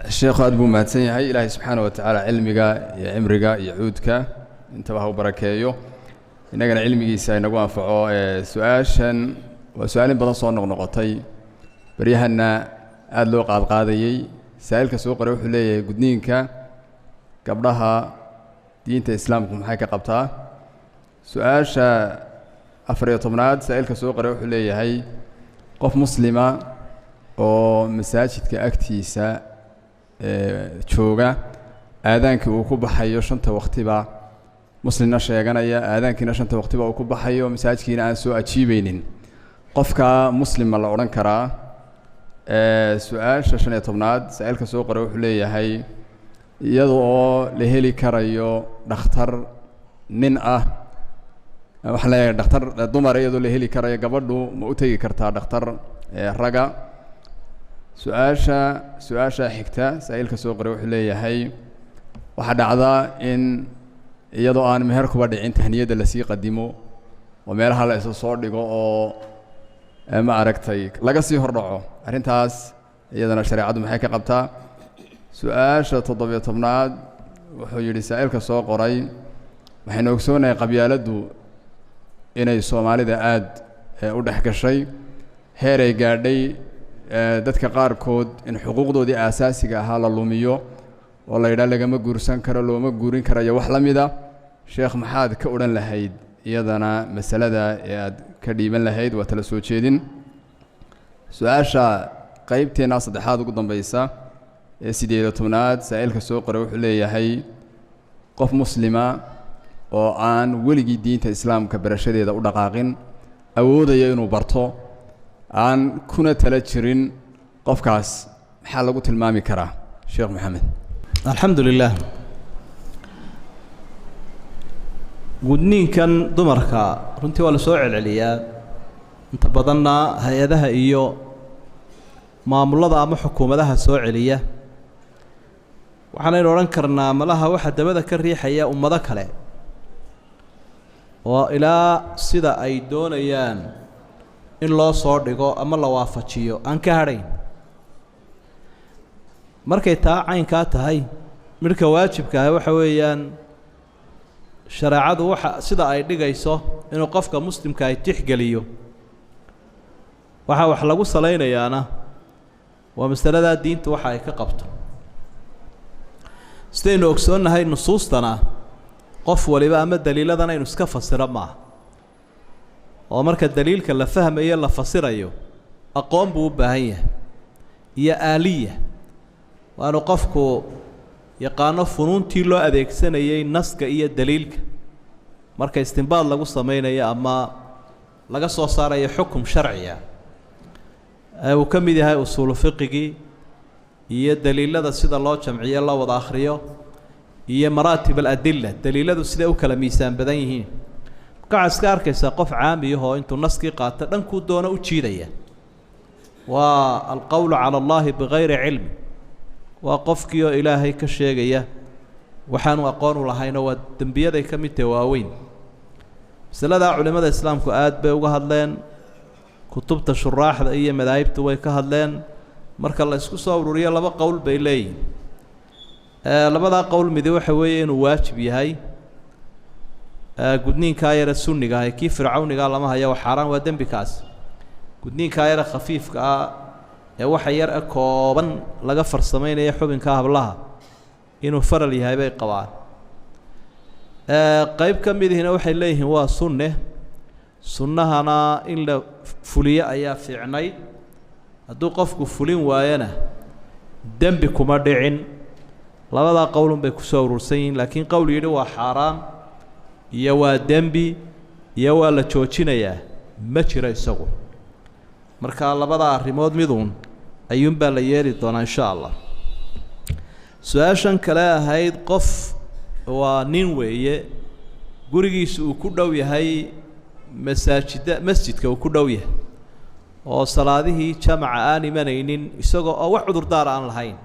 الشيخ أدبو ماتسني هاي إلهي سبحانه وتعالى علمك يا عمرك يا عودك انتبهوا بركايو إننا علمي سينقوا أنفعوا سؤاشا وسؤال بدن صور نقطي بريهنا أدلو قاضي سائلك سوق روح لي قدنينك قبلها دينة إسلامكم حاجة قبتها سؤاشا أفريطمناد سائلك سوق روح لي هاي قف مسلمة أو مساجد كأكتيسة jooga aadaankii uu ku baxayo shanta waqtiba muslimna sheeganaya aadaankiina shanta waqtiba uu ku baxayo masaajidkiina aan soo ajiibaynin qofka muslim la oran karaa su'aasha 15aad sa'ilka soo qoray wuxuu leeyahay iyadoo la heli karayo dhakhtar nin ah waxa la yiraahdaa dhakhtar dumar iyadoo la heli karayo gabadhu ma u tagi kartaa dhakhtar raga su-aasha xigta saailka soo qoray wuxuu leeyahay waxaa dhacdaa in iyadoo aan meher kuba dhicin tahniyada la sii qadimo oo meelaha la isu soo dhigo oo ma aragtay laga sii hordhaco arrintaas iyadana shariicadu maxay ka qabtaa su-aasha 17aad wuxuu yidhi saailka soo qoray waxaynu ogsoonahay qabyaaladdu inay Soomaalida aad u dhex gashay heer ay gaadhay dadka qaarkood in xuquuqdoodii aasaasiga ahaa la lumiyo oo la yiraahdo lagama guursan karo looma guurin karayo wax la mid ah sheekh maxaad ka oran lahayd iyadana masalada ee aad ka dhiiban lahayd waa tala soo jeedin su'aasha qaybteena saddexaad ugu dambaysa ee 18aad saailka soo qoray wuxuu leeyahay qof muslima oo aan weligii diinta islaamka barashadeeda u dhaqaaqin awoodayo inuu barto aan kuna tala jirin qofkaas maxaa lagu tilmaami karaa sheekh maxamed alxamdulilah gudniinkan dumarka runtii waa la soo celceliyaa inta badanna hay-adaha iyo maamulada ama xukuumadaha soo celiya waxaanaynu odhan karnaa malaha waxa dabada ka riixaya ummado kale oo ilaa sida ay doonayaan in loo soo dhigo ama la waafajiyo aan ka hadhayn markay taa caynkaa tahay midka waajibka ah waxa weeyaan shareecadu waxa sida ay dhigayso inuu qofka muslimka ay tixgeliyo waxa wax lagu salaynayaana waa masalada diinta waxa ay ka qabto sidaynu ogsoonnahay nusuustana qof waliba ama daliiladana inuu iska fasiro maaha oo marka daliilka la fahmayo la fasirayo aqoon buu u baahan yahay iyo aaliya waanu qofku yaqaano funuuntii loo adeegsanayay naska iyo daliilka marka istinbaad lagu samaynayo ama laga soo saarayo xukum sharciya uu ka mid yahay usuul fiqigi iyo daliilada sida loo jamciyo loo wada akhriyo iyo maraatib al-adilla daliiladu sida u kala miisaan badan yihiin قاعد سكارك سقف عامي هو أنتم نسكي قاتل أنكو دون أجيدية والقول على الله بغير علم وقفك يا إلهي كشيء وحانوا أقانوا لهاينا والدنبيا ذي كم تواوين سلا علماء الإسلام كأد بوجهدلين كتب تشراح ذي مذاهب توي كهدلين مرك الله يسكت صوروريا لبا قول بيلي لبا ذا قول مذوي حوين واجب هاي gudniinka yar sunniga ah kii fircauniga lama hayo xaraan waa dambi kaas gudniinka yar khafiifka ah ee waxa yar kooban laga farsameeyo xubinka hablaha inuu faral yahay bay qabaan qayb ka midihina waxay leeyihiin waa sunnahana in la fuliyo ayaa fiicnay hadduu qofku fulin waayana dambi kuma dhicin labada qowlun bay ku soo urursan yihiin laakiin qowl yiri waa xaraan iyo waa dembi iyo waa la joojinayaa ma jiro isagu marka labada arrimood miduun ayuun baa la yeeri doonaa insha Allah su'aashan kale ahayd qof waa nin weeye gurigiisa uu ku dhow yahay masjidka uu ku dhow yahay oo salaadihii jamaca aan imanaynin isagoo oo wax cudur daar aan lahayn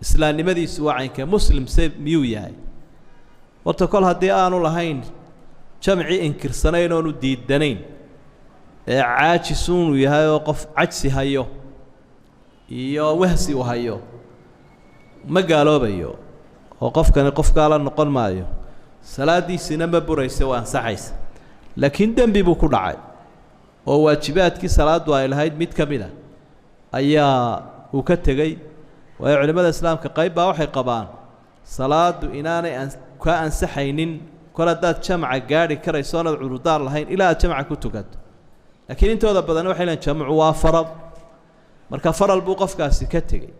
islaamnimadiisu waa caynka muslim miyuu yahay horta kol haddii aanu lahayn jamci inkirsanayn oonu diidanayn caajis uu yahay oo qof cajsi hayo iyo wahsi uu hayo ma gaaloobayo oo qofkani qof gaala noqon maayo salaadiisina ma burayso waa ansaxaysa laakiin dembi buu ku dhacay oo waajibaadkii salaadu ay lahayd mid ka mid ah ayaa uu ka tegey waayo culimmada islaamka qayb baa waxay qabaan salaadu inaanay ka ansaxaynin kol haddaad jamca gaadhi karayso oonad cudurdaar lahayn ilaa aad jamca ku tukato laakiin intooda badan waxay leeyihin jamcu waa farad marka faral buu qofkaasi ka tegey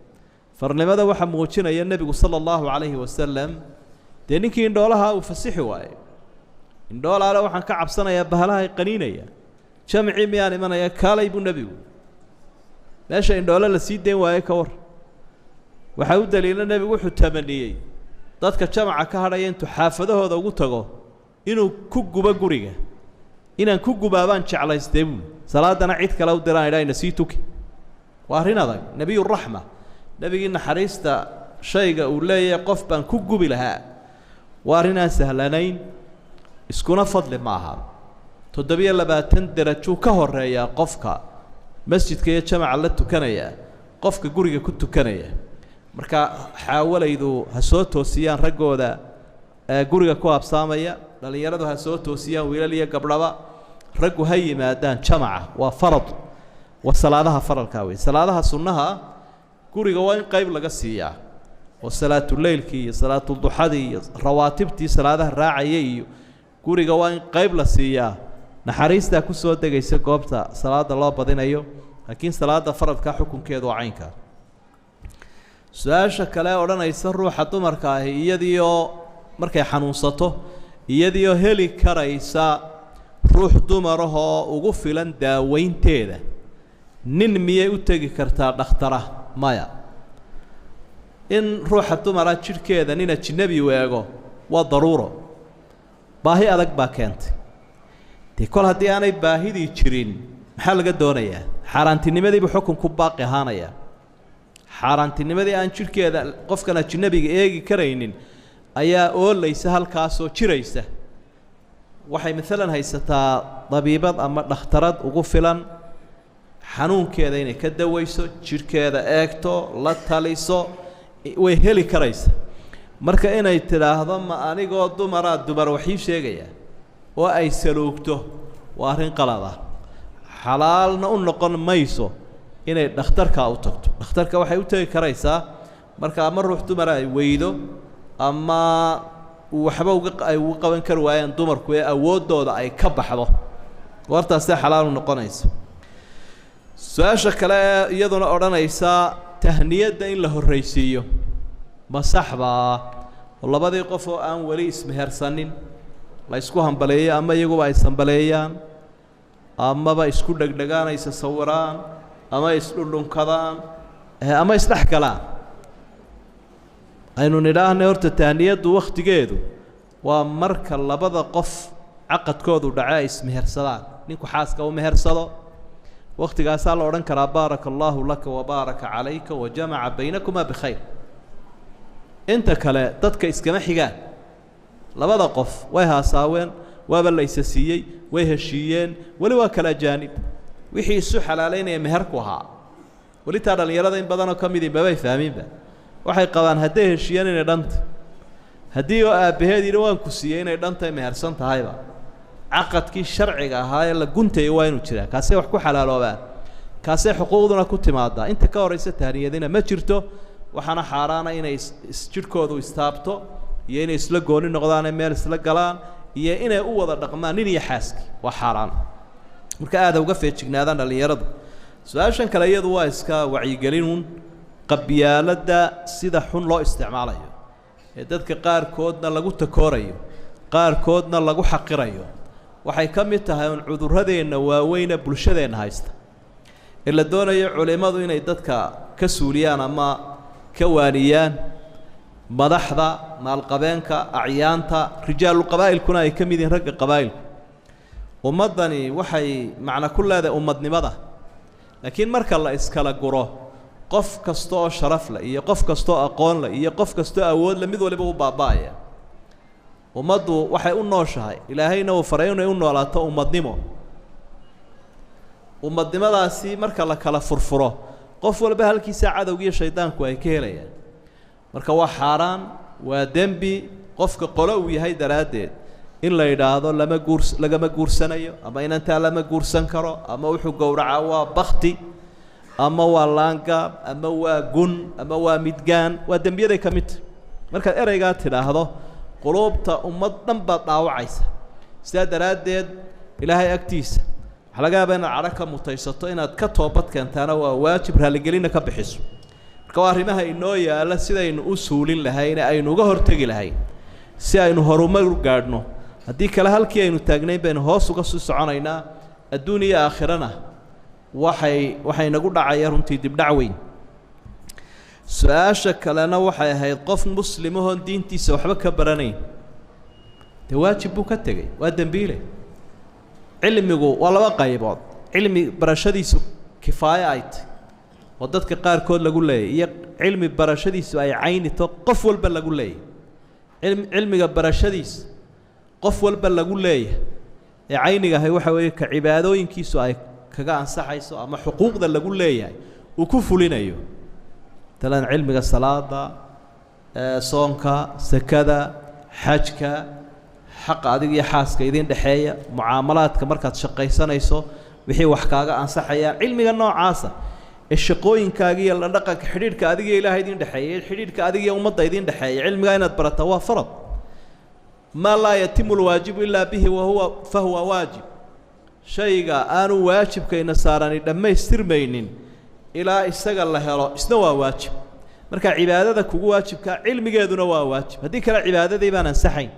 farnimada waxaa muujinaya nebigu sala allahu calayhi wasalam dee ninkii indhoolaha uu fasixi waayey indhoolaale waxaan ka cabsanayaa bahalahay qaniinaya jamcii miyaan imanaya kaalay buu nebigu meesha indhoole la sii dayn waayey ka war waxaa u daliila nebigu wuxuu tamaniyey dadka jamca ka hadhaya intuu xaafadahooda ugu tago inuu ku gubo guriga inaan ku gubaabaan jeclaystee buuli salaadana cid kale u diraan idhaa ina sii tuki waa arrin adag nebiyuraxma nebigii naxariista shayga uu leeyahay qof baan ku gubi lahaa waa arrin aan sahlanayn iskuna fadli ma aha 720 darajuu ka horeeyaa qofka masjidka iyo jamaca la tukanaya qofka guriga ku tukanaya marka xaawalaydu ha soo toosiyaan raggooda guriga ku habsaamaya dhalinyaradu ha soo toosiyaan wiilal iyo gabdhaba raggu ha yimaadaan jamaca waa farad waa salaadaha faralka weey salaadaha sunnaha guriga waa in qayb laga siiyaa oo salaatu leylkii iyo salaatu duxadii iyo rawaatibtii salaadaha raacayay iyo guriga waa in qayb la siiyaa naxariista ku soo degaysa goobta salaada loo badinayo laakiin salaada faradka xukunkeedu waa caynka su-aasha kale odhanaysa ruuxa dumarka ah iyadiioo markay xanuunsato iyadiioo heli karaysa ruux dumarahoo ugu filan daaweynteeda nin miyay u tegi kartaa dhakhtara maya in ruuxa dumara jidhkeeda nin ajnabi u eego waa daruuro baahi adag baa keentay dee kol haddii aanay baahidii jirin maxaa laga doonayaa xaaraantinimadiibuu xukunku baaqi ahaanayaa xaaraantinimadii aan jidhkeeda qofkan ajnabiga eegi karaynin ayaa oolaysa halkaasoo jiraysa waxay maalan haysataa dabiibad ama dhakhtarad ugu filan xanuunkeeda inay ka dawayso jidhkeeda eegto la taliso way heli karaysa marka inay tidhaahdo ma anigoo dumaraa dumar waxii sheegaya oo ay saluugto waa arrin qalad ah xalaalna u noqon mayso inay dhakhtarka u tagto dhakhtarka waxay u tagi karaysaa marka ama ruux dumara ay weydo ama waxba ay uga qaban kari waayaan dumarku ee awooddooda ay ka baxdo wartaasee xalaal u noqonayso su-aasha kale iyaduna odhanaysa tahniyadda in la horraysiiyo ma saxbaa oo labadii qof oo aan weli ismehersanin la isku hambaleeyo ama iyaguba ay sambaleeyaan amaba isku dhegdhegaan ay sawiraan ama isdhundhunkadaan ama isdhex galaan aynu nidhaahnay horta tahniyaddu wakhtigeedu waa marka labada qof caqadkoodu dhace ay ismehersadaan ninku xaaska u mehersado wakhtigaasaa la odhan karaa baaraka allaahu laka wabaaraka calayka wajamaca baynakumaa bikhayr inta kale dadka iskama xigaan labada qof way haasaaween waaba laysa siiyey way heshiiyeen weli waa kala ajaanib wixii isu xalaalaynaya meherku ahaa weli taa dhallinyarada in badanoo ka midii mabay fahminba waxay qabaan hadday heshiiyeen inay dhanta haddii oo aabbaheed yidhi waan ku siiyey inay dhantay mehersan tahayba caqadkii sharciga ahaa ee la guntayay waa inuu jiraa kaasee wax ku xalaaloobaan kaasee xuquuqduna ku timaadaa inta ka horaysa tahniyadina ma jirto waxaana xaaraana inay jidhkoodu istaabto iyo inay isla gooni noqdaan ee meel isla galaan iyo inay u wada dhaqmaan nin iyo xaaskii waa xaaraan marka aada uga feejignaadaan dhallinyaradu su-aashan kale iyadu waa iska wacyigelinun qabyaaladda sida xun loo isticmaalayo ee dadka qaarkoodna lagu takoorayo qaarkoodna lagu xaqirayo waxay ka mid tahay un cudurradeenna waaweyne bulshadeenna haysta ee la doonayo culimmadu inay dadka ka suuliyaan ama ka waaniyaan madaxda maalqabeenka acyaanta rijaalulqabaa'ilkuna ay ka mid yihiin ragga qabaa'ilku ummaddani waxay macno ku leedahay ummadnimada laakiin marka la iskala guro qof kasta oo sharaf leh iyo qof kasta oo aqoon leh iyo qof kasta oo awood leh mid waliba u baaba'aya ummaddu waxay u nooshahay ilaahayna uu faray inay u noolaato ummadnimo ummadnimadaasi marka la kala furfuro qof walba halkiisa cadowgiyo shaydaanku ay ka helayaan marka waa xaaraan waa dembi qofka qolo uu yahay daraaddeed in la yidhaahdo lagama guursanayo ama inantaa lama guursan karo ama wuxuu gowracaa waa bakti ama waa laangaab ama waa gun ama waa midgaan waa dembiyaday ka mid tahay markaad ereygaa tidhaahdo quluubta ummad dhan baad dhaawacaysa sidaa daraaddeed ilaahay agtiisa waxaa laga yaabaa inaad cadho ka mutaysato inaad ka toobad keentaana waa waajib raaligelina ka bixiso marka waa arrimaha inoo yaalla sidaynu u suulin lahayn aynu uga hortegi lahayn si aynu horumar u gaadhno haddii kale halkii aynu taagnayn baynu hoos uga sii soconaynaa adduun iyo aakhirana waxay nagu dhacaya runtii dibdhac weyn su-aasha kalena waxay ahayd qof muslimahoon diintiisa waxba ka baranayn dee waajib buu ka tegey waa dembiile cilmigu waa laba qaybood cilmi barashadiisu kifaaye ay tahy oo dadka qaarkood lagu leeyahy iyo cilmi barashadiisu ay caynito qof walba lagu leeyahy cilmiga barashadiisa qof walba lagu leeyahay ee cayniga ahay waxa weeye ka cibaadooyinkiisu ay kaga ansaxayso ama xuquuqda lagu leeyahay uu ku fulinayo talan cilmiga salaada soonka sakada xajka xaqa adiga iyo xaaska idin dhaxeeya mucaamalaadka markaad shaqaysanayso wixii wax kaaga ansaxaya cilmiga noocaasa ee shaqooyinkaaga iyo la dhaqanka xidhiidhka adiga iyo ilaahay idin dhaxeeya xidhiidhka adiga iyo ummadda idin dhaxeeya cilmiga inaad barataa waa farad ma laa yatimu alwaajibu ilaa bihi fahuwa waajib shayga aanu waajibkayna saarani dhammaystirmaynin ilaa isaga la helo isna waa waajib marka cibaadada kugu waajibkaa cilmigeeduna waa waajib haddii kale cibaadadii baan ansaxayn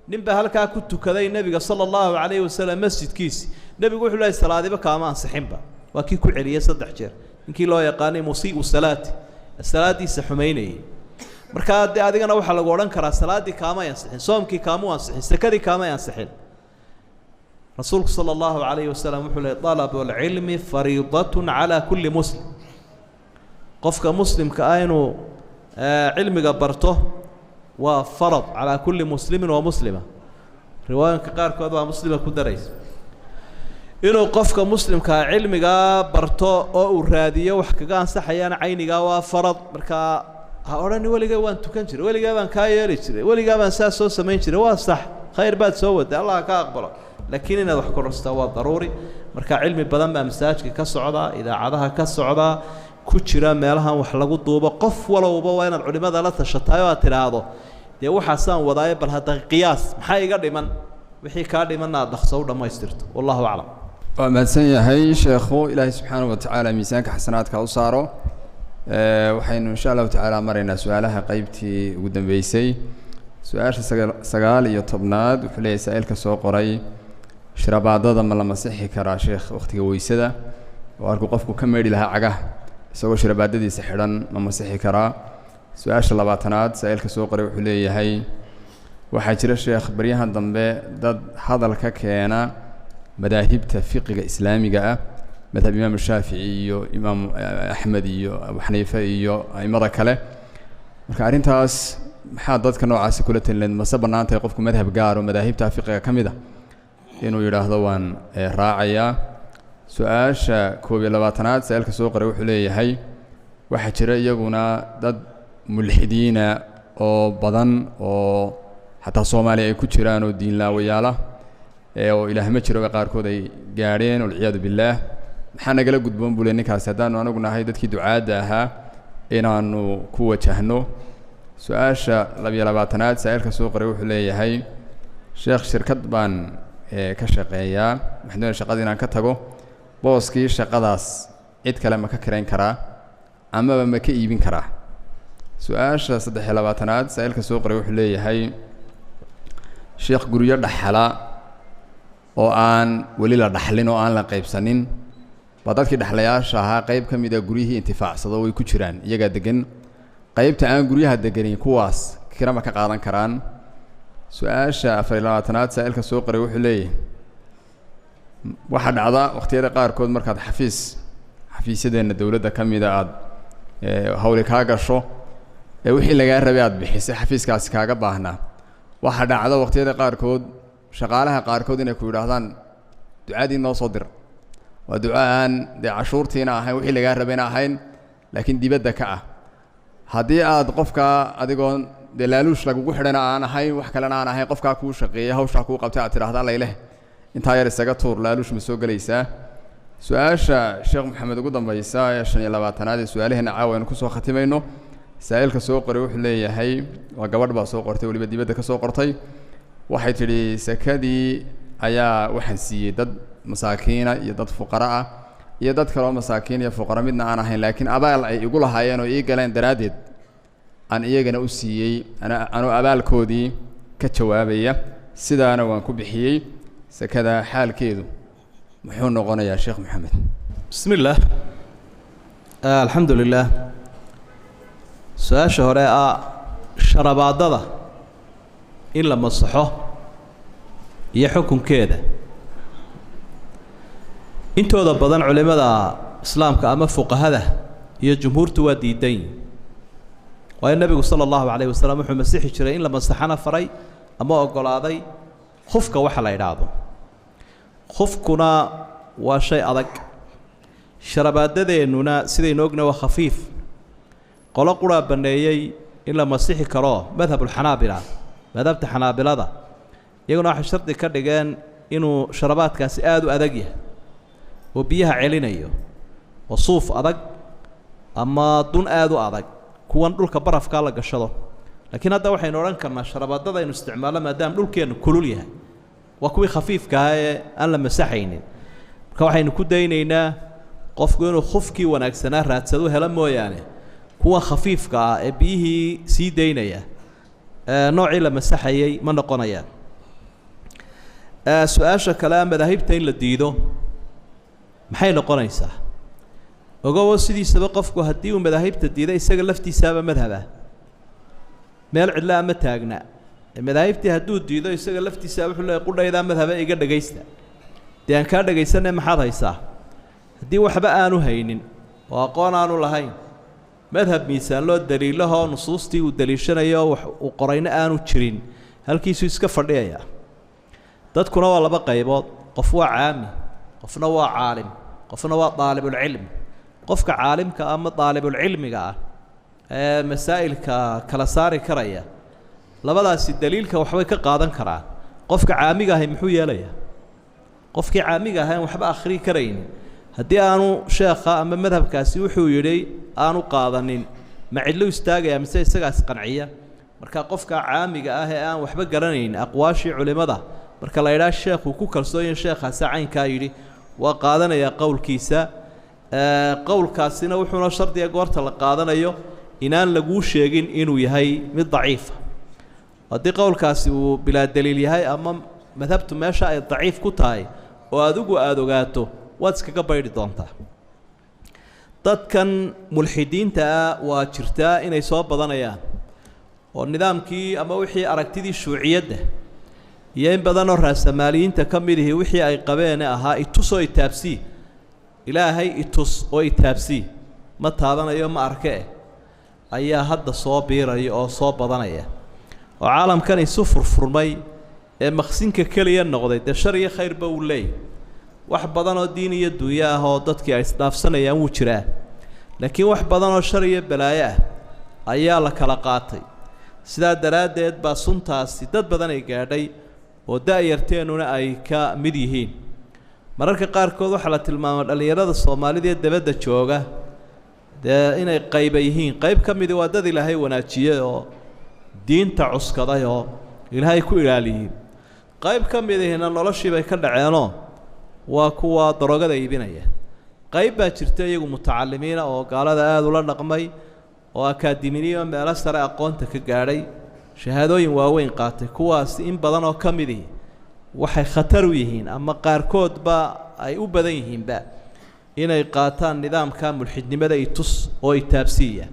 ninbaa halkaa ku tukaday nebiga sala allahu calayhi wasalam masjidkiisi nebigu wuxuu lehay salaadiba kaama ansixinba waa kii ku celiyey 3 jeer ninkii loo yaqaanay musii'u salaati salaadiisa xumaynayay markaa dee adigana waxaa lagu odhan karaa salaaddii kaamay ansixin soomkii kaamuu ansixin sakadii kaamay ansixin rasuulku sala allahu calayhi wasalam wuxuu lehy dalabu alcilmi fariidatun calaa kulli muslim qofka muslimka ah inuu cilmiga barto waa farad calaa kulli muslimin wa muslima riwaayinka qaarkood baa muslima ku daraysa inuu qofka muslimkaa cilmigaa barto oo uu raadiyo wax kaga ansaxayaana caynigaa waa farad markaa ha odhani weligaa waan tukan jiray weligaa baan kaa yeeli jiray weligaa baan saas soo samayn jiray waa sax khayr baad soo waday allah ka aqbalo laakiin inaad wax korostaa waa daruuri marka cilmi badan baa masaajidka ka socdaa idaacadaha ka socdaa ku jira meelahan wax lagu duubo qof walowba waa inaad culimada la tashatay oo aad tidhaahdo dee waxaasaan wadaayo bal hadda qiyaas maxaa iga dhiman wixii kaa dhimanna aad dhaqso u dhammaystirto wallahu aclam waa mahadsan yahay sheekhu ilaahay subxaanahu watacaala miisaanka xasanaadka u saaro waxaynu insha allahu tacaala maraynaa su-aalaha qeybtii ugu dambeysay su-aasha 9 iyo 10aad wuxuu leeyahay saa-iilka soo qoray shirabaadada ma la masixi karaa sheekh wakhtiga weysada oo arkuu qofku ka meedhi lahaa cagaha isagoo shirabaadadiisa xidhan ma masixi karaa su-aasha 20aad saa-iilka soo qoray wuxuu leeyahay waxaa jira sheekh baryahan dambe dad hadal ka keena madaahibta fiqiga islaamiga ah madhab imaam shaafici iyo imaam axmed iyo abu xaniife iyo aimada kale marka arrintaas maxaa dadka noocaasi kula talineed mase bannaan tahay qofku madhab gaar oo madaahibta fiqiga ka mid ah inuu yidhaahdo waan raacayaa su-aasha 21aad saa-iilka soo qoray wuxuu leeyahay waxaa jira iyaguna dad mulxidiina oo badan oo xataa soomaaliya ay ku jiraan oo diinlaawayaala oo ilaah ma jiro qaarkood ay gaadheen walciyaadu billaah maxaa nagala gudboon buu le ninkaasi haddaanu anagu nahay dadkii ducaadda ahaa inaanu ku wajahno su-aasha 22aad saa-iilka soo qoray wuxuu leeyahay sheekh shirkad baan ka shaqeeyaa waxaan doonaya shaqada inaan ka tago booskii shaqadaas cid kale ma ka kirayn karaa amaba ma ka iibin karaa su-aasha 23aad saa-iilka soo qoray wuxuu leeyahay sheekh guryo dhaxala oo aan weli la dhaxlin oo aan la qaybsanin baa dadkii dhexlayaasha ahaa qayb ka mid a guryihii intifaacsado way ku jiraan iyagaa degan qaybta aan guryaha deganin kuwaas kirama ka qaadan karaan su-aasha 24aad saa-iilka soo qoray wuxuu leeyahay waxaa dhacda wakhtiyada qaarkood markaad xafiisyadeenna dowladda ka mida aad hawli kaa gasho ee wixii lagaa rabay aad bixisay xafiiskaasi kaaga baahnaa waxaa dhacda wakhtiyada qaarkood shaqaalaha qaarkood inay ku yidhaahdaan ducadii noo soo dir waa duco aan dee cashuurtiina ahayn wixii lagaa rabayna ahayn laakiin dibadda ka ah haddii aad qofka adigoon dee laaluush lagugu xidhana aan ahayn wax kalena aan ahayn qofkaa kuu shaqeeya hawshaa kuu qabtay aad tidhaahda layleh intaa yar isaga tuur laaluush ma soo gelaysaa su-aasha sheekh maxamed ugu dambaysa ee 25aad ee su-aalaheena caawa aynu kusoo khatimayno saa'ilka soo qoray wuxuu leeyahay waa gabadh baa soo qortay weliba dibadda ka soo qortay waxay tidhi sakadii ayaa waxaan siiyey dad masaakiina iyo dad fuqara ah iyo dad kaloo masaakiin iyo fuqara midna aan ahayn laakiin abaal ay igu lahaayeen oo ii galeen daraaddeed aan iyagana u siiyey anuu abaalkoodii ka jawaabaya sidaana waan ku bixiyey sakada xaalkeedu muxuu noqonayaa sheekh maxamed bismi illaah alxamdu lilah su-aasha hore ah sharabaadada in la masaxo iyo xukunkeeda intooda badan culimada islaamka ama fuqahada iyo jumhuurtu waa diidan yihin waayo nebigu sala allahu calayh wasalam wuxuu masixi jiray in la masaxana faray ama ogolaaday khufka waxa la idhaahdo khufkuna waa shay adag sharabaadadeennuna sidaynu ogna waa khafiif qolo quraa banneeyey in la masixi karo madhabulxanaabila madhabta xanaabilada iyaguna waxay shardi ka dhigeen inuu sharabaadkaasi aada u adag yahay oo biyaha celinayo oo suuf adag ama dun aada u adag kuwan dhulka barafkaa la gashado laakiin hadda waxaynu odhan karnaa sharabaadada aynu isticmaalno maadaama dhulkeennu kulul yahay waa kuwii khafiifka ahaa ee aan la masaxaynin marka waxaynu ku daynaynaa qofku inuu khufkii wanaagsanaa raadsado helo mooyaane kuwa khafiifka ah ee biyihii sii daynaya noocii la masaxayay ma noqonayaan su-aasha kale a madaahibta in la diido maxay noqonaysaa ogowo sidiisaba qofku haddii uu madaahibta diiday isaga laftiisaaba madhaba meel cidla ama taagna madaahibtii hadduu diido isaga laftiisaa wuxuu leeyahay qudhaydaa madhaba iga dhagaysta dee aan kaa dhagaysanay maxaad haysaa haddii waxba aanu haynin oo aqoon aanu lahayn madhab miisaan loo daliilahoo nusuustii uu daliishanayo wax uu qorayna aanu jirin halkiisuu iska fadhiyaya dadkuna waa laba qaybood qof waa caami qofna waa caalim qofna waa daalibulcilm qofka caalimka ama daalibulcilmiga ah ee masaa'ilka kala saari karaya labadaasi daliilka waxbay ka qaadan karaan qofka caamiga ahay muxuu yeelayaa qofkii caamiga ahay aan waxba akhrii karaynin haddii aanu sheekha ama madhabkaasi wuxuu yidhi aanu qaadanin ma cidlo istaagaya mise isagaas qanciya marka qofka caamiga ah ee aan waxba garanayn aqwaashii culimada marka la yidhaha sheekhu ku kalsooyin sheekhaasi caynkaa yidhi waa qaadanayaa qowlkiisa qowlkaasina wuxuuna shardiga goorta la qaadanayo inaan laguu sheegin inuu yahay mid daciifa haddii qowlkaasi uu bilaa daliil yahay ama madhabtu meesha ay daciif ku tahay oo adigu aada ogaato waad iskaga baydhi doontaa dadkan mulxidiinta ah waa jirtaa inay soo badanayaan oo nidaamkii ama wixii aragtidii shuuciyadda iyo in badanoo raasamaaliyiinta ka mid ihi wixii ay qabeene ahaa itus oo itaabsii ilaahay itus oo itaabsii ma taabanayo ma arke ayaa hadda soo biiraya oo soo badanaya oo caalamkan isu furfurmay ee maqsinka keliya noqday dee shar iyo khayrba uu leeyahy wax badan oo diin iyo dunya ah oo dadkii ay isdhaafsanayaan wuu jiraa laakiin wax badan oo shar iyo balaayo ah ayaa la kala qaatay sidaa daraaddeed baa suntaasi dad badan ay gaadhay oo da-yarteennuna ay ka mid yihiin mararka qaarkood waxaa la tilmaama dhallinyarada soomaalida ee dabadda jooga dee inay qayba yihiin qayb ka midi waa dad ilaahay wanaajiyey oo diinta cuskaday oo ilaahay ku ilaaliyey qayb ka midihina noloshii bay ka dhaceenoo waa kuwa daroogada iibinaya qayb baa jirta iyagu mutacalimiina oo gaalada aada ula dhaqmay oo akaadiminiyo meelo sare aqoonta ka gaadhay shahaadooyin waaweyn qaatay kuwaasi in badan oo ka midihi waxay khatar u yihiin ama qaarkoodba ay u badan yihiinba inay qaataan nidaamka mulxidnimada itus oo itaabsiiya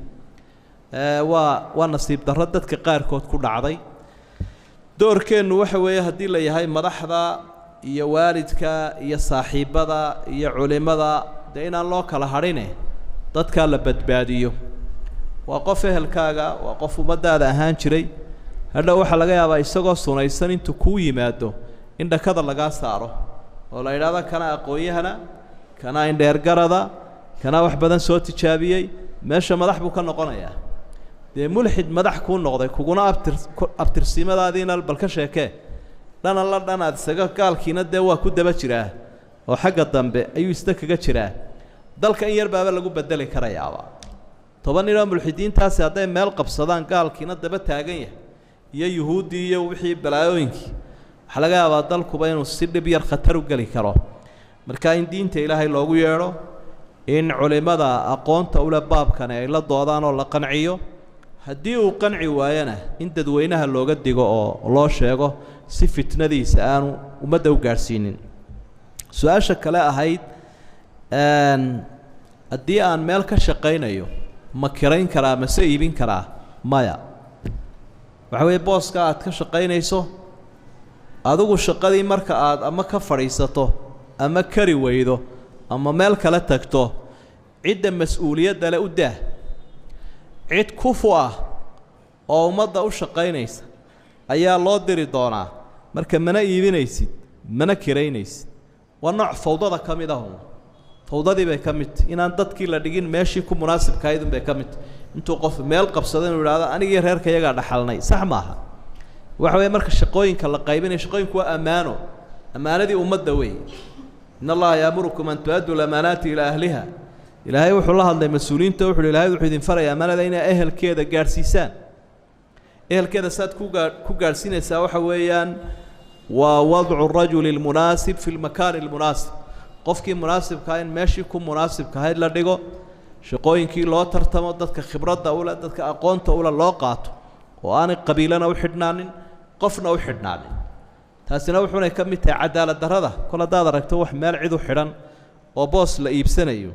waa nasiib darro dadka qaarkood ku dhacday doorkeennu waxa weeye haddii la yahay madaxda iyo waalidka iyo saaxiibbada iyo culimmada dee inaan loo kala hadhine dadkaa la badbaadiyo waa qof ehelkaaga waa qof ummaddaada ahaan jiray hadhow waxaa laga yaabaa isagoo sunaysan intuu kuu yimaado in dhakada lagaa saaro oo la yidhaahdo kana aqoon-yahana kana indheergarada kana wax badan soo tijaabiyey meesha madax buu ka noqonayaa dee mulxid madax kuu noqday kuguna abtirsimadaadiina bal ka sheekee dhana la dhanaad isaga gaalkiina dee waa ku daba jiraa oo xagga dambe ayuu isna kaga jiraa dalka in yar baaba lagu bedeli karayaaba 10 nin oo mulxidiintaasi hadday meel qabsadaan gaalkiina daba taagan yahay iyo yuhuudi iyo wixii balaayooyinkii waxa laga yaabaa dalkuba inuu si dhib yar khatar u gali karo marka in diinta ilaahay loogu yeedho in culimada aqoonta u leh baabkan ay la doodaan oo la qanciyo haddii uu qanci waayana in dadweynaha looga digo oo loo sheego si fitnadiisa aanu ummadda u gaarsiinin su-aasha kale ahayd haddii aan meel ka shaqaynayo ma kirayn karaa mase iibin karaa maya waxa weeye booska aad ka shaqaynayso adigu shaqadii marka aad ama ka fadhiisato ama kari weydo ama meel kale tagto cidda mas-uuliyadda le u daa cid kufu ah oo ummadda u shaqaynaysa ayaa loo diri doonaa marka mana iibinaysid mana kiraynaysid waa nooc fawdada ka mid ah fawdadii bay ka mid inaan dadkii la dhigin meeshii ku munaasibkahayd bay ka mid intuu qof meel qabsado inuu yidhaahdo anigii reerka iyagaa dhaxalnay sax maaha waxa weeye marka shaqooyinka la qaybinayo shaqooyinku waa ammaano ammaanadii ummadda weeye in allaha yaamurukum an tu'addu lamaanaati ilaa ahliha ilaahay wuxuu la hadlay mas-uuliyiinta wuxuu ilaahay wuxuu idin faraya ammaanada inay ehelkeeda gaadhsiisaan ehelkeeda saad ku gaadhsiinaysaa waxa weeyaan waa wadcu rajuli almunaasib fi lmakaani almunaasib qofkii munaasibkaa in meeshii ku munaasibka ahayd la dhigo shaqooyinkii loo tartamo dadka khibradda ule dadka aqoonta ule loo qaato oo aanay qabiilana u xidhnaanin qofna u xidhnaanin taasina wuxuunay ka mid tahay cadaalad darrada kol haddaad aragto wax meel cid u xidhan oo boos la iibsanayo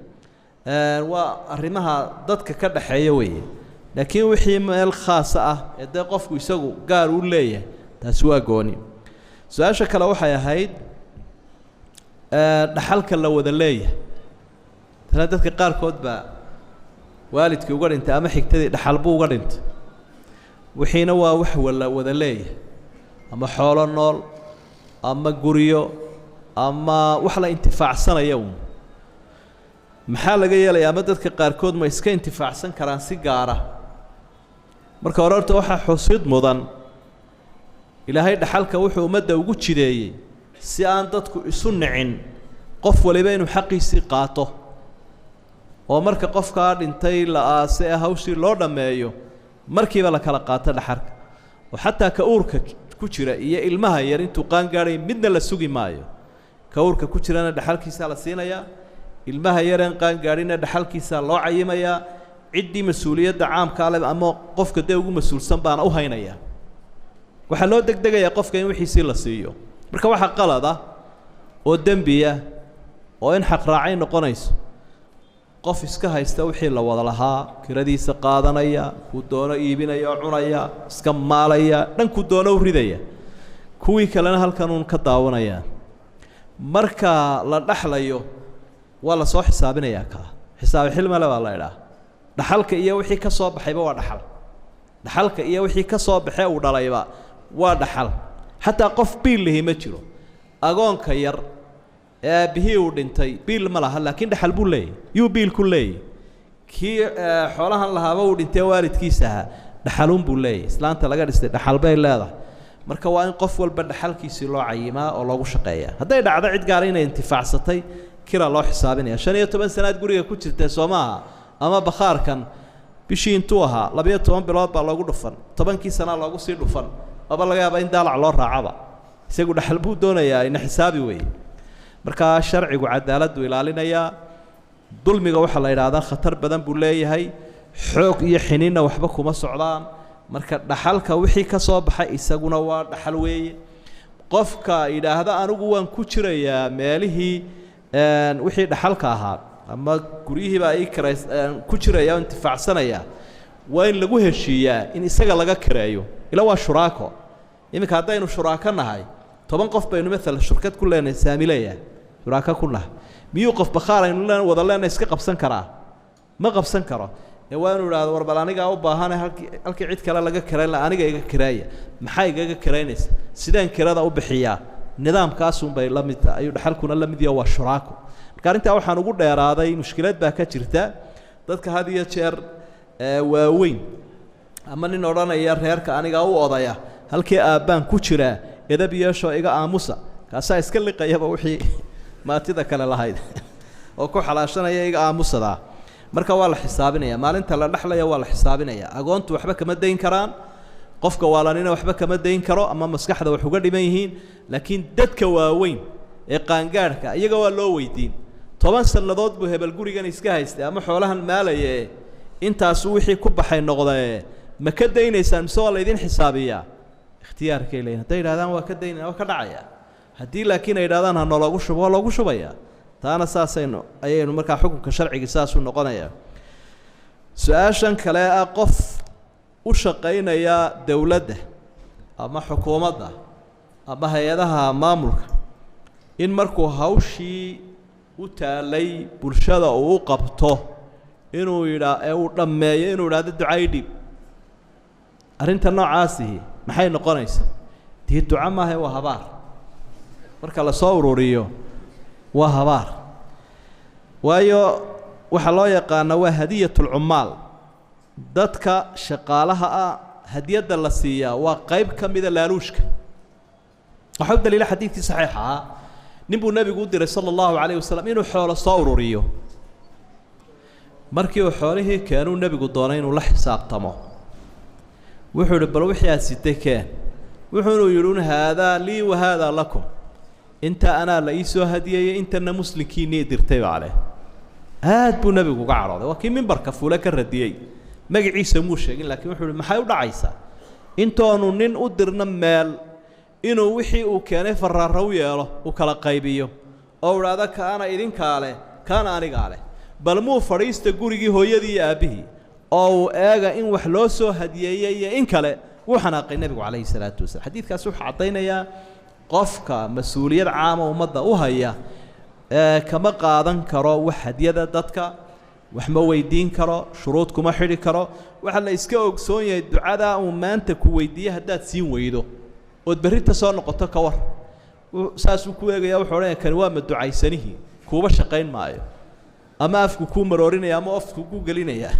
waa arrimaha dadka ka dhaxeeya weeye laakiin wixii meel khaasa ah ee dee qofku isagu gaar u leeyahay taasi waa gooni su-aasha kale waxay ahayd dhaxalka la wada leeyahay tana dadka qaarkood baa waalidkii uga dhintay ama xigtadii dhaxal buu uga dhintay wixiina waa wax wada leeyahay ama xoolo nool ama guryo ama wax la intifaacsanaya maxaa laga yeelayaa ama dadka qaarkood ma iska intifaacsan karaan si gaara marka hore horta waxaa xusid mudan ilaahay dhaxalka wuxuu ummadda ugu jideeyey si aan dadku isu nicin qof waliba inuu xaqiisii qaato oo marka qofkaa dhintay la aase ee hawshii loo dhammeeyo markiiba la kala qaato dhaxalka oo xataa ka uurka ku jira iyo ilmaha yar intuu qaan gaadhay midna la sugi maayo ka uurka ku jirana dhaxalkiisaa la siinayaa ilmaha yareen qaan gaadhina dhaxalkiisaa loo cayimayaa ciddii mas-uuliyadda caamkaa leh ama qofka dee ugu mas-uulsan baana u haynayaa waxaa loo degdegayaa qofka in wixiisii la siiyo marka waxaa qalad ah oo dembiya oo in xaq raacay noqonayso qof iska haysta wixii la wada lahaa kiradiisa qaadanaya kuu doono iibinaya oo cunaya iska maalaya dhankuu doono u ridaya kuwii kalena halkan uun ka daawanaya marka la dhaxlayo waa la soo xisaabinayaa kaa xisaabi xilmale baa la idhaa dhaxalka iyo wixii ka soo baxayba waa dhaxal dhaxalka iyo wixii ka soo baxee uu dhalayba waa dhaxal xataa qof biil lihi ma jiro agoonka yar ee aabihii uu dhintay biil ma laha laakiin dhaxal buu leeyahy yuu biil ku leeyahy kii xoolahan lahaaba uu dhintay waalidkiisa ahaa dhaxaluun buu leeyahy islaanta laga dhistay dhaxal bay leedahay marka waa in qof walba dhaxalkiisii loo cayimaa oo loogu shaqeeyaa hadday dhacdo cid gaara inay intifaacsatay kira loo xisaabinaya 15 sanaad guriga ku jirtay Soomaaliya ama bakhaarkan bishii intuu ahaa 12 bilood baa loogu dhufan 10kii sana loogu sii dhufan aba laga yaabaa in daalac loo raacaba isagu dhaxal buu doonayaa in xisaabi weey marka sharcigu cadaaladu ilaalinaya dulmiga waxa la yiraahdaa khatar badan buu leeyahay xoog iyo xiniina waxba kuma socdaan marka dhaxalka wixii ka soo baxay isaguna waa dhaxal weeye qofka yiraahda anigu waan ku jirayaa meelihii wixii dhaxalka ahaa ama guriyihii baa ay ku jiraya intifaacsanaya waa in lagu heshiiyaa in isaga laga kireeyo ila waa shuraako iminka haddaynu shuraako nahay 10 qof baynu mesela shirkad ku leenahay saamileeya shuraako ku nahay miyuu qof bakhaar aynu wada leenahay iska qabsan karaa ma qabsan karo ee waa inuu yiraahdo war bal aniga u baahanahay halkii cid kale laga kireyn la aniga iga kireeya maxay iga kireynaysa sidaan kirada u bixiyaa nidaamkaas un bay la mid tahay dhaxalkuna la mid yahay waa shuraako marka arinta waxaan ugu dheeraaday mushkilad baa ka jirta dadka had iyo jeer waaweyn ama nin odhanaya reerka aniga u odaya halkii aabbaan ku jiraa edab yeesho iga aamusa kaasaa iska liqayaba wixii maatida kale lahayd oo ku xalaashanaya iga aamusada marka waa la xisaabinaya maalinta la dhaxlaya waa la xisaabinaya agoontu waxba kama dayn karaan qofka waalanina waxba kama dayn karo ama maskaxda wax uga dhiman yihiin laakiin dadka waaweyn ee qaangaarka iyaga waa loo weydiin 10 sanadood buu hebel gurigan iska haystay ama xoolahan maalaye intaas wixii ku baxay noqday ma ka daynaysaan mise waa la idin xisaabiyaa ikhtiyaarkay leeyahay haday yiraahdaan waa ka daynaa waa ka dhacaya haddii laakiin ay yidhahdaan ha nologu shubo waa loogu shubaya taana saasaynu ayaynu markaa xukunka sharciga saasuu noqonaya su-aashan kale ah qof u shaqaynaya dowladda ama xukuumadda ama hay-adaha maamulka in markuu hawshii u taalay bulshada uu u qabto inuu uu dhammeeyo inuu yidhaahdo ducaydhib arrinta noocaasihi maxay noqonaysaa dii duca maaha waa habaar marka la soo ururiyo waa habaar waayo waxaa loo yaqaana waa hadiyatul ummaal dadka shaqaalaha ah hadiyada la siiyaa waa qayb ka mid ah laaluushka waxa daliil xadiisi saxiix ah ninbuu nabigu u diray sallallahu alayhi wasallam inuu xoolo soo ururiyo markii uu xoolihii keenuu nabigu doonay inuu la xisaabtamo wuxuu yiri bal wixii aad sitay keen wuxuu yiri hada li wa hada lakum inta ana la isoo hadiyay intana muslikiinii dirtay baale aad buu nabigu uga carooday waa kii minbarka fuula ka radiyay magaciisa muu sheegin laakiin wuxuu yiri maxay u dhacaysaa intoonu nin u dirna meel inuu wixii uu keenay faraaro u yeelo u kala qaybiyo oo wadaada kaana idin kaale kaana aniga ale bal muu fariista gurigii hooyadii iyo aabihii oo eega in wax loo soo hadiyeeyay in kale wuu xanaaqay nabigu calayhi salaatu wasalaam xadiidkaas wuxuu cadaynayaa qofka mas'uuliyad caam ah ummadda u haya kama qaadan karo wax hadiyada dadka wax ma weydiin karo shuruud kuma xiri karo waxa la iska ogsoon yahay ducada uu maanta ku weydiiyo hadaad siin weydo oo berrita soo noqoto ka war saas uu ku eegaya wuxuu oranaya kan waa ma ducaysanihi kuuba shaqayn maayo ama afku ku maroorinaya ama afku ku gelinaya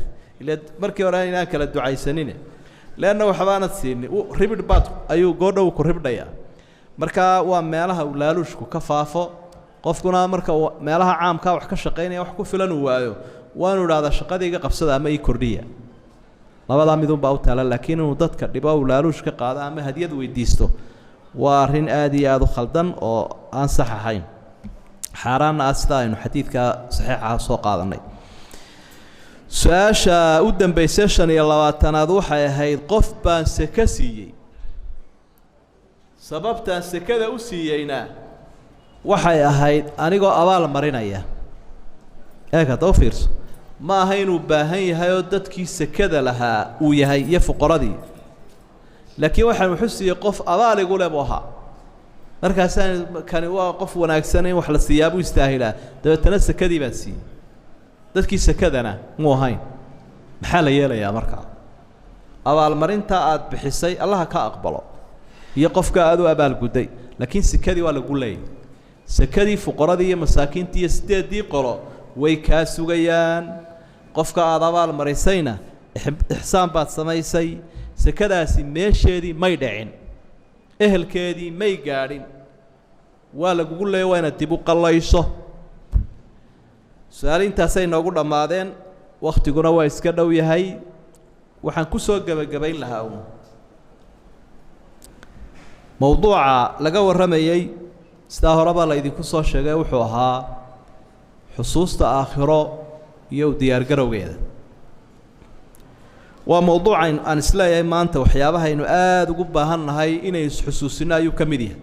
ila markii hore inaan kala ducaysanine leena waxbaana siin ribid baad ayuu goodhow ku ribdaya marka waa meelaha uu laaluushku ka faafo qofkuna marka meelaha caamka wax ka shaqaynaya wax ku filan uu waayo waanu raada shaqadiga qabsada ama ay kordhiya labada midun baa u taala laakiin uu dadka dhibo uu laaluushka qaada ama hadiyad weydiisto waa arin aad iyo aad u khaldan oo aan sax ahayn xaraan asda inuu xadiidka saxiixa soo qaadanay su'aasha u dambeysay 25aad waxay ahayd qof baan saka siiyay sababta sakada u siiyayna waxay ahayd anigoo abaal marinaya eega tawfiirso ma aha inuu baahan yahay oo dadkii sakada lahaa uu yahay iyo fuqaradii laakiin waxaan wuxuu siiyay qof abaal igu leh booha markaasaan kani waa qof wanaagsan in wax la siyaabo istaahila dabeetana sakadii baan siiyay dadkii sakadana muu ahayn maxaa la yeelayaa markaa abaal marinta aad bixisay Allah ka aqbalo iyo qofka aad u abaal guday laakiin sakadii waa lagu leeyay sakadii fuqaradii iyo masaakiintii iyo sideedii qolo way ka sugayaan qofka aad abaal marisayna ihsaan baad samaysay sakadaasi meesheedii may dhicin ehelkeedii may gaadhin waa lagu leeyay waa inaad dib u qallayso su'aalintaasay noogu dhamaadeen waqtiguna waa iska dhow yahay waxaan ku soo gabagabayn lahaa mawduuca laga waramayay sida horeba la idinku soo sheegay wuxuu ahaa xusuusta aakhiro iyo diyaar garowgeeda waa mawduuc aan isleeyahay maanta waxyaabaha aynu aad ugu baahannahay inay xusuusino ayuu ka mid yahay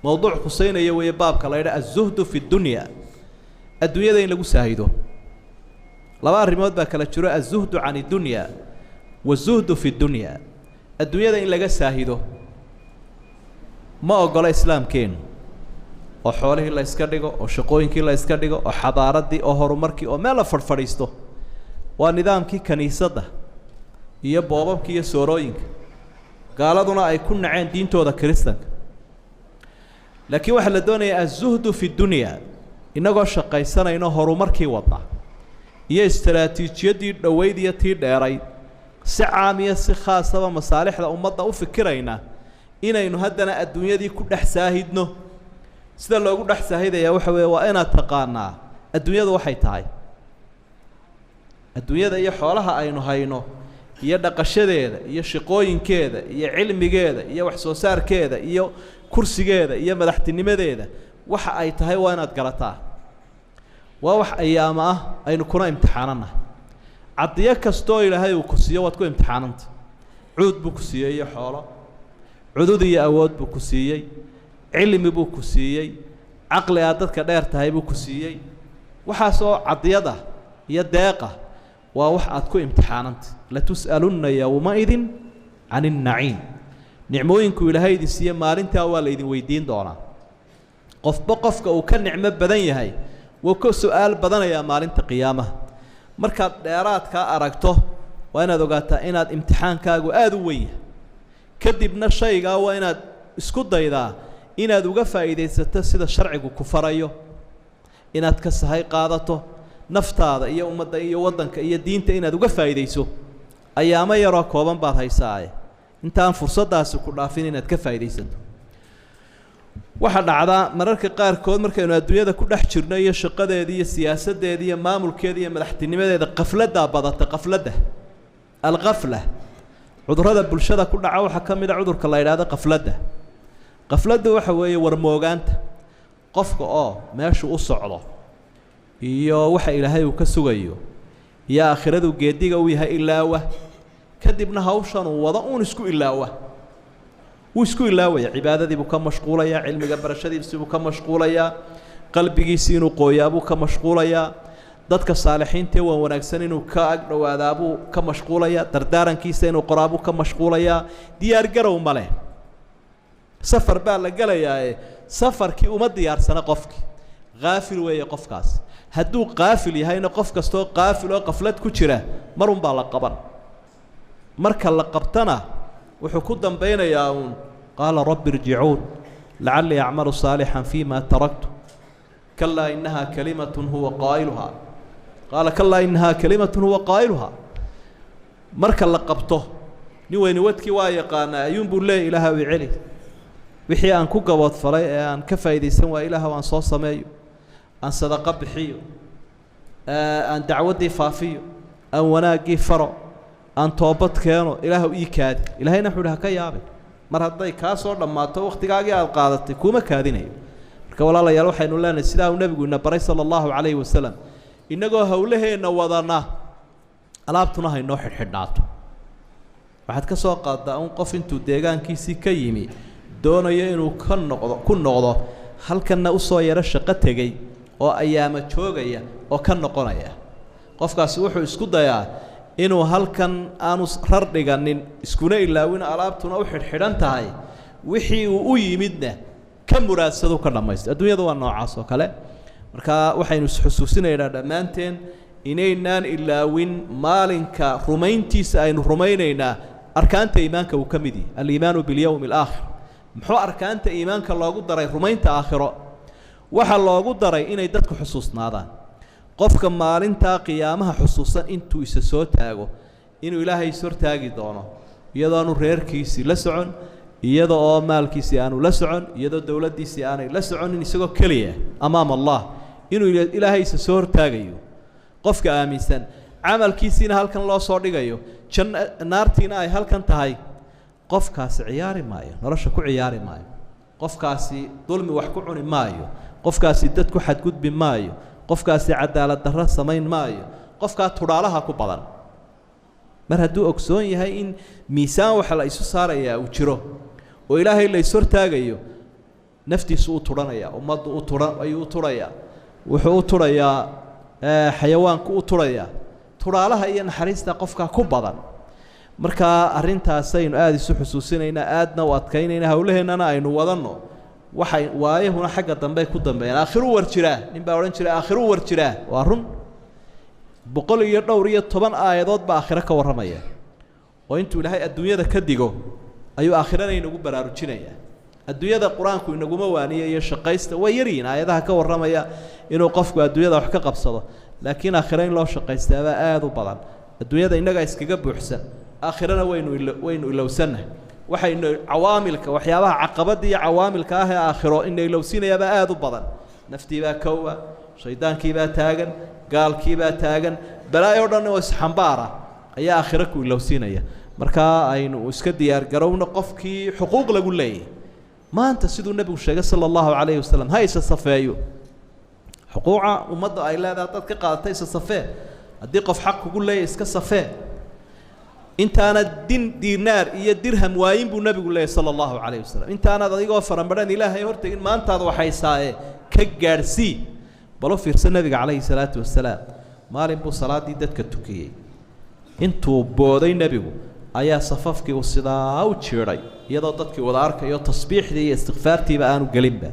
mawduuc xuseynaya weeye baabka la yidhaahdo az-zuhdu fi dunya adduunyada in lagu saahido laba arrimood baa kala jiro az-zuhdu can dunya wa-zuhdu fi dunya adduunyada in laga saahido ma ogola islaamkeenu oo xoolihii la iska dhigo oo shaqooyinkii la iska dhigo oo xadaaradii oo horumarkii oo meel la fadhiisto waa nidaamkii kaniisadda iyo boobabkii iyo soorooyinka gaaladuna ay ku naceen diintooda kiristanka laakiin waxa la doonayaa az-zuhdu fi dunya inagoo shaqaysanayno horumarkii wadna iyo istaraatiijiyadii dhoweyd iyo tii dheerayd si caamiya si khaasaba masaalixda ummadda u fikirayna inaynu haddana adduunyadii ku dhex saahidno sida loogu dhex saahidayaa waxa weeye waa inaad taqaanaa adduunyadu waxay tahay adduunyada iyo xoolaha aynu hayno iyo dhaqashadeeda iyo shaqooyinkeeda iyo cilmigeeda iyo wax soo saarkeeda iyo kursigeeda iyo madaxtinimadeeda waxa ay tahay waa inaad garataa waa wax ayaama ah aynu kuna imtixaananahay cadiyo kastoo ilaahay uu ku siiyo waad ku imtixaananta cuud buu ku siiyey iyo xoolo cudud iyo awood buu ku siiyey cilmi buu ku siiyey caqli aad dadka dheer tahay buu ku siiyey waxaasoo cadiyada iyo deeqa waa wax aad ku imtixaananta la tus'alunna yawmaidin can innaciim nicmooyinku ilaahay idin siiye maalintaa waa la idin weydiin doonaa qofba qofka uu ka nicmo badan yahay wuu ka su-aal badanayaa maalinta qiyaamaha markaad dheeraadkaa aragto waa inaad ogaataa inaad imtixaankaagu aada u weyn yahay kadibna shaygaa waa inaad isku daydaa inaad uga faa'iidaysato sida sharcigu ku farayo inaad ka sahay qaadato naftaada iyo ummadda iyo waddanka iyo diinta inaad uga faa'iidayso ayaamo yaroo kooban baad haysaaye intaan fursaddaasi ku dhaafin inaad ka faa'iidaysato waxaa dhacdaa mararka qaarkood markaynu adduunyada ku dhex jirno iyo shaqadeeda iyo siyaasaddeeda iyo maamulkeeda iyo madaxtinimadeeda qafladdaa badata qafladda alqafla cudurrada bulshada ku dhaca waxaa ka mid a cudurka la yidhaahdo qafladda qafladda waxa weeye warmoogaanta qofka oo meeshu u socdo iyo waxa ilaahay uu ka sugayo iyo aakhiradu geediga uu yahay ilaawa kadibna hawshan uu wada uun isku ilaawa wuu isku ilaawaya cibaadadii buu ka mashquulayaa cilmiga barashadiisii buu ka mashquulayaa qalbigiisii inuu qooyaa buu ka mashquulayaa dadka saalixiintae waan wanaagsan inuu ka ag dhowaadaa buu ka mashquulayaa dardaarankiisa inuu qoraa buu ka mashquulayaa diyaar garow ma leh safar baa la gelayaae safarkii uma diyaarsana qofkii qaafil weeye qofkaas hadduu qaafil yahayna qof kastoo qaafil oo qaflad ku jira marun baa la qaban marka la qabtana wuxuu ku dambaynayaa uun qaala rabbi irjicuun lacallii acmalu saalixan fiima taraktu kalaa inahaa kalimatun huwa qaa'iluhaa qaala kalaa inahaa kalimatun huwa qaa'iluhaa marka la qabto nin weyni wadkii waa yaqaanaa ayuunbuu leeya ilaaha i celi wixii aan ku gaboodfalay ee aan ka faa'iidaysan waa ilaahw aan soo sameeyo aan sadaqo bixiyo aan dacwaddii faafiyo aan wanaaggii faro aan toobad keeno ilaahw ii kaadi ilaahayna wuxuu ihi ha ka yaabin mar hadday kaa soo dhammaato wakhtigaagii aad qaadatay kuuma kaadinayo marka walaalayaal waxaynu leenahay sidaa uu nebigu ina baray sala allahu calayhi wasalam innagoo hawlaheenna wadana alaabtuna haynoo xidhxidhnaato waxaad ka soo qaadaa un qof intuu deegaankiisii ka yimi doonayo inuu ku noqdo halkanna usoo yaro shaqo tegey oo ayaama joogaya oo ka noqonaya qofkaasi wuxuu isku dayaa inuu halkan aanu rar dhiganin iskuna ilaawin alaabtuna u xidhxidhan tahay wixii uu u yimidna ka muraadsado ka dhammaysto adduunyada waa noocaas oo kale marka waxaynu isxusuusinaynaa dhammaanteen inaynaan ilaawin maalinka rumayntiisa aynu rumaynaynaa arkaanta iimaanka uu ka mid yahay aliimaanu bilyowmi alaakhir muxuu arkaanta iimaanka loogu daray rumaynta aakhiro waxaa loogu daray inay dadku xusuusnaadaan qofka maalintaa qiyaamaha xusuusan intuu isa soo taago inuu ilaahay is hortaagi doono iyadoo aanu reerkiisii la socon iyada oo maalkiisii aanu la socon iyadoo dowladdiisii aanay la soconin isagoo keliya amaam allah inuu ilaahay isa soo hortaagayo qofka aaminsan camalkiisiina halkan loo soo dhigayo naartiina ay halkan tahay qofkaasi ciyaari maayo nolosha ku ciyaari maayo qofkaasi dulmi wax ku cuni maayo qofkaasi dad ku xadgudbi maayo qofkaasi cadaalad darro samayn maayo qofkaa tudhaalaha ku badan mar hadduu ogsoon yahay in miisaan waxa la isu saarayaa uu jiro oo ilaahay la is hortaagayo naftiisu u tudhanaya ummaddu ayuu u tudhayaa wuxuu u tudhayaa xayawaanku u tudhayaa tudhaalaha iyo naxariista qofkaa ku badan markaa arrintaasaynu aada isu xusuusinaynaa aadna u adkaynaynaa hawlaheennana aynu wadanno waxay waayahuna xagga dambe ku dambeeyaan aakhiru war jiraa nin baa odhan jiray aakhiru war jiraa waa run 112 aayadood baa aakhiro ka warramaya oo intuu ilaahay adduunyada ka digo ayuu aakhirana inagu baraarujinayaa adduunyada qur-aanku inaguma waaniyo iyo shaqaysta way yaryiin aayadaha ka warramaya inuu qofku adduunyada wax ka qabsado laakiin aakhira in loo shaqaystaaba aad u badan adduunyada innaga iskaga buuxsan aakhirana waynu ilowsannahay waxaynu cawaamilka waxyaabaha caqabada iyo cawaamilka ah ee aakhiro inay ilowsiinayaaba aad u badan naftiibaa kowwa shaydaankiibaa taagan gaalkiibaa taagan balaayo dhan oo isxambaara ayaa aakhiro ku ilowsiinaya markaa aynu iska diyaar garowno qofkii xuquuq lagu leeyahay maanta siduu nabigu sheegay sala allahu calayhi wasalam ha isa safeeyo xuquuqa ummadda ay leedahay dad ka qaadatay isa safee haddii qof xaq kugu leeyahay iska safee intaana diinaar iyo dirham waayin buu nabigu leeyahay sala allahu calayhi wasalam intaanaad adigoo faranbaran ilaahay hortegin maantaad waxaysaaye ka gaadhsii balo fiirsan nabiga calayhi salaatu wasalaam maalin buu salaadii dadka tukiyey intuu booday nebigu ayaa safafkii uu sidaa u jiiday iyadoo dadkii wada arkayo tasbiixdii iyo istighfaartiiba aanu gelinba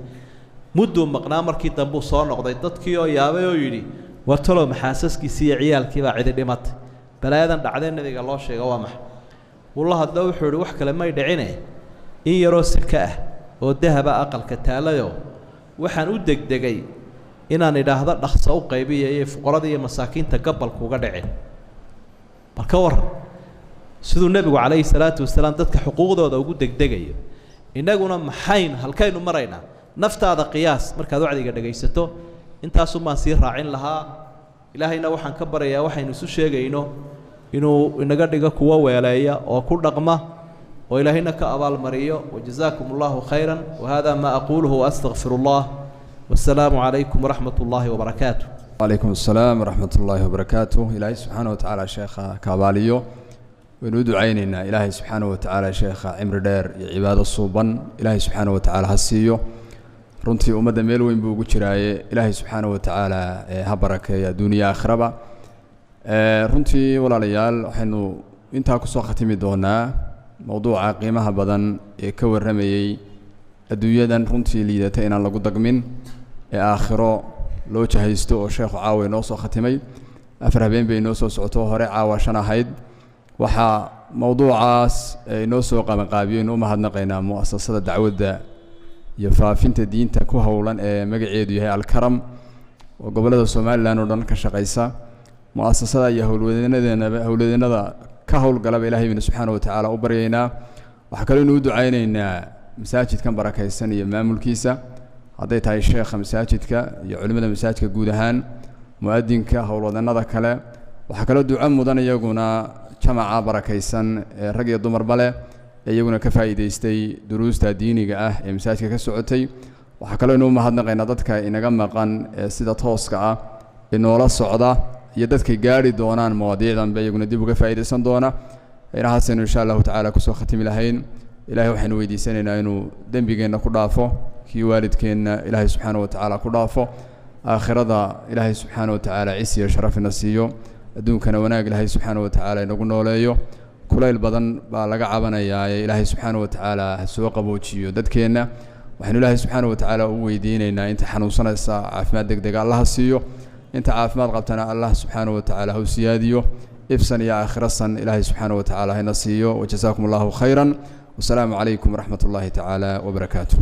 mudduu maqnaa markii dambuu soo noqday dadkii oo yaabay oo yidhi war talow maxaasaskiisii iyo ciyaalkiibaa cidi dhimatay balaayadan dhacdee nebiga loo sheega waa maxay wulla hadda wuxuu yidhi wax kale may dhicine in yaroo saka ah oo dahaba aqalka taalayoo waxaan u degdegay inaan idhaahdo dhaqso u qaybiya iyo fuqarada iyo masaakiinta gabalku uga dhicin bal ka waran siduu nebigu calayhi salaatu wasalaam dadka xuquuqdooda ugu degdegayo innaguna halkaynu maraynaa naftaada qiyaas markaad wacdiga dhagaysato intaasumaan sii raacin lahaa ilaahayna waxaan ka baryayaa waxaynu isu sheegayno inuu inaga dhigo kuwa weeleeya oo ku dhaqma oo ilaahayna ka abaalmariyo wajazaakum allahu khayran wahada ma aquluhu waastaqfiru allah والسلام عليكم ورحمة الله وبركاته. وعليكم السلام ورحمة الله وبركاته. إلهي سبحانه وتعالى شيخ كاباليو ونود عيننا إلهي سبحانه وتعالى شيخ عمر دير عباد الصوبان إلهي سبحانه وتعالى هسيو runtii ummadda meel weyn buu ugu jiraaye ilaahay subxaanahu watacaala ha barakeeya duuniya aakhiraba runtii walaalayaal waxaynu intaa kusoo khatimi doonaa mowduuca qiimaha badan ee ka warramayey adduunyadan runtii liidata inaan lagu dagmin ee aakhiro loo jahaysto oo sheekhu caawa inoo soo khatimay 4 habeen bay inoo soo socoto hore caawa 5 ahayd waxaa mowduucaas inoo soo qabanqaabiyo inuu mahadnaqaynaa mu'asasada dacwadda iyo faafinta diinta ku howlan ee magaceedu yahay alkaram oo gobolada Soomaaliland oo dhan ka shaqeysa mu'asasada iyo howlwadeennada ka howlgalaba ilaahay subxaanahu wa ta'aala u baryaynaa waxa kale inuu ducaynaynaa masaajidkan barakaysan iyo maamulkiisa hadday tahay sheekha masaajidka iyo culimada masaajidka guud ahaan muadinka howlwadeennada kale waxa kale duco mudan iyaguna jamaca barakaysan ee rag iyo dumarba leh iyaguna ka faa'iideystay duruusta diiniga ah ee masaajidka ka socotay waxa kale inuu mahadnaqaynaa dadka inaga maqan ee sida tooska ah inoola socda iyo dadka gaari doonaan mawaadiicdan ba iyaguna dib uga faa'iideysan doona inahaasaynu insha allahu tacaala kusoo khatimi lahayn ilaahay waxaynu weydiisanaynaa inuu dembigeenna ku dhaafo kii waalidkeenna ilaahay subxaanahu wa tacaala ku dhaafo aakhirada ilaahay subxaanahu wa tacaala cis iyo sharafina siiyo adduunkana wanaag ilaahay subxaanahu wa tacaala inagu nooleeyo kulayl badan baa laga cabanayaa ee ilaahay subxaanahu wa tacaala ha soo qaboojiyo dadkeenna waxaynu ilaahay subxaanahu wa tacaala u weydiinaynaa inta xanuunsanaysa caafimaad degdega allaha siiyo inta caafimaad qabtana allah subxaanahu wa tacaala ha u siyaadiyo ifsan iyo aakhirasan ilaahay subxaanahu wa tacaala hayna siiyo wajazaakum allahu khayran والسلام عليكم ورحمة الله تعالى وبركاته.